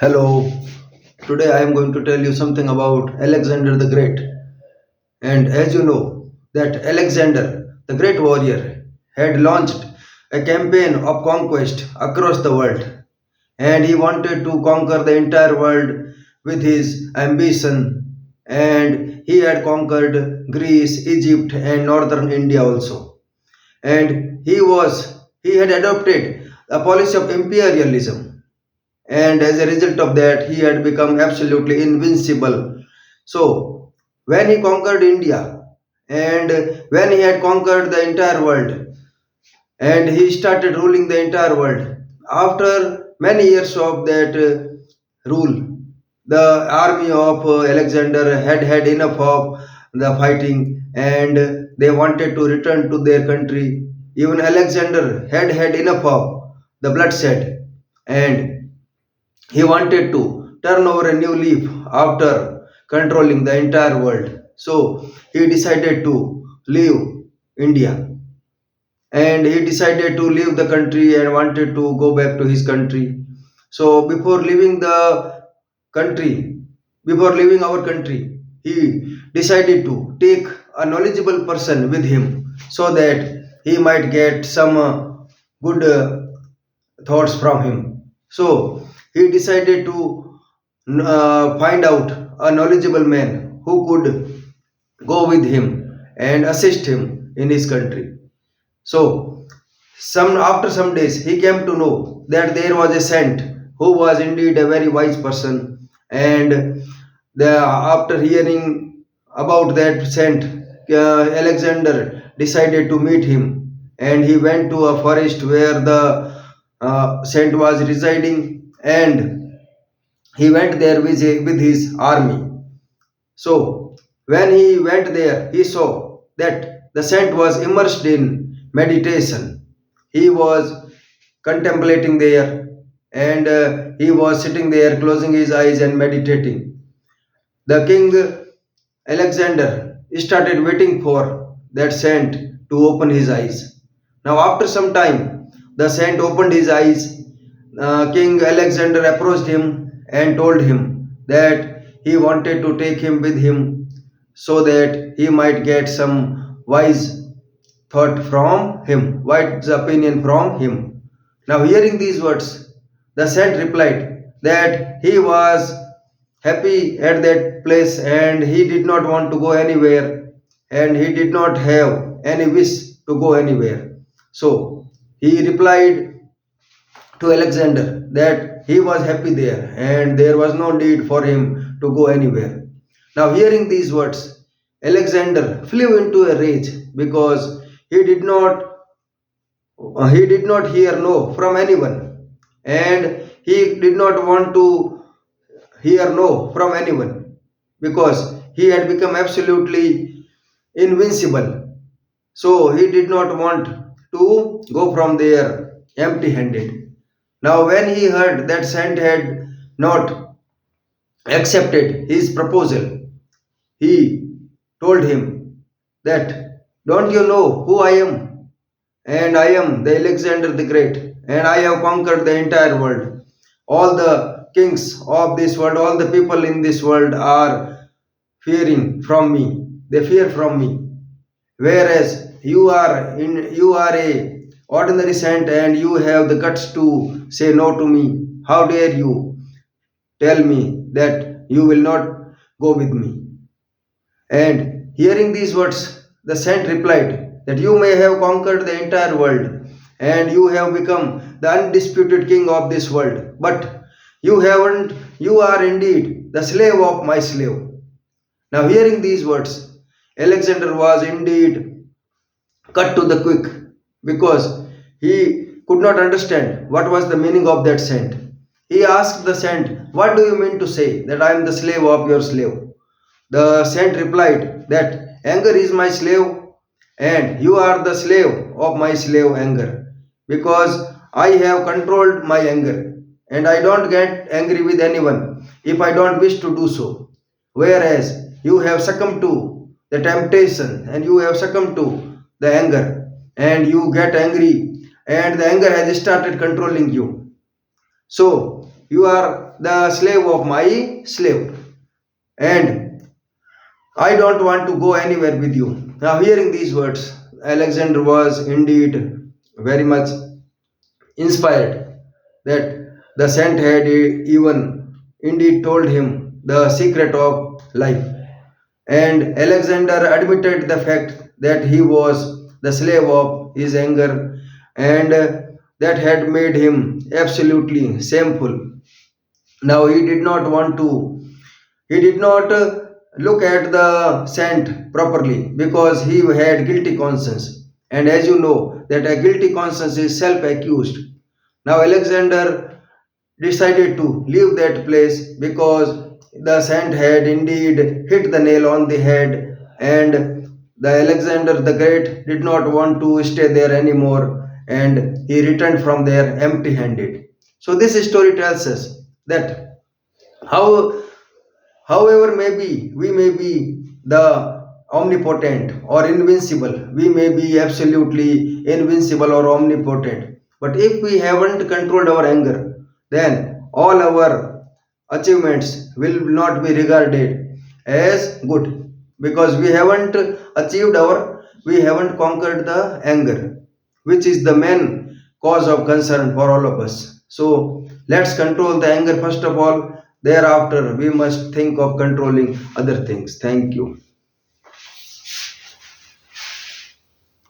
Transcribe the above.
Hello, today I am going to tell you something about Alexander the Great. And as you know, that Alexander, the great warrior, had launched a campaign of conquest across the world. And he wanted to conquer the entire world with his ambition. And he had conquered Greece, Egypt, and northern India also. And he had adopted a policy of imperialism, and as a result of that he had become absolutely invincible. So when he conquered India, and when he had conquered the entire world, and he started ruling the entire world, after many years of that rule, the army of Alexander had had enough of the fighting, and they wanted to return to their country. Even Alexander had had enough of the bloodshed, and he wanted to turn over a new leaf after controlling the entire world. So he decided to leave India, and he decided to leave the country and wanted to go back to his country. So country, before leaving our country, he decided to take a knowledgeable person with him so that he might get some good thoughts from him. So he decided to find out a knowledgeable man who could go with him and assist him in his country. So some after some days he came to know that there was a saint who was indeed a very wise person, and after hearing about that saint, Alexander decided to meet him, and he went to a forest where the saint was residing, and he went there with his army. So when he went there, he saw that the saint was immersed in meditation. He was contemplating there, and he was sitting there closing his eyes and meditating. The king Alexander started waiting for that saint to open his eyes. Now, after some time, the saint opened his eyes. King Alexander approached him and told him that he wanted to take him with him so that he might get some wise thought from him, wise opinion from him. Now, hearing these words, the saint replied that he was happy at that place and he did not want to go anywhere, and he did not have any wish to go anywhere. So, he replied to Alexander that he was happy there and there was no need for him to go anywhere. Now, hearing these words, Alexander flew into a rage because he did not he did not hear no from anyone, and he did not want to hear no from anyone because he had become absolutely invincible. So he did not want to go from there empty handed. Now, when he heard that Saint had not accepted his proposal, he told him that, "Don't you know who I am? And I am the Alexander the Great, and I have conquered the entire world. All the kings of this world, all the people in this world are fearing from me. They fear from me. Whereas you are a ordinary saint and you have the guts to say no to me. How dare you tell me that you will not go with me?" And hearing these words, the saint replied that you may have conquered the entire world and you have become the undisputed king of this world, but you are indeed the slave of my slave. Now, hearing these words, Alexander was indeed cut to the quick because he could not understand what was the meaning of that saint. He asked the saint, "What do you mean to say that I am the slave of your slave?" The saint replied that anger is my slave and you are the slave of my slave anger, because I have controlled my anger and I don't get angry with anyone if I don't wish to do so. Whereas you have succumbed to the temptation and you have succumbed to the anger and you get angry and the anger has started controlling you. So You are the slave of my slave, and I don't want to go anywhere with you. Now, hearing these words, Alexander was indeed very much inspired that the saint had even indeed told him the secret of life. And Alexander admitted the fact that he was the slave of his anger, and that had made him absolutely shameful. Now he did not look at the saint properly because he had guilty conscience. And as you know, that a guilty conscience is self-accused. Now Alexander decided to leave that place because the saint had indeed hit the nail on the head, and the Alexander the Great did not want to stay there anymore, and he returned from there empty handed. So this story tells us that how however maybe we may be the omnipotent or invincible, we may be absolutely invincible or omnipotent, but if we haven't controlled our anger, then all our achievements will not be regarded as good because we haven't conquered the anger, which is the main cause of concern for all of us. So let's control the anger first of all. Thereafter, we must think of controlling other things. Thank you.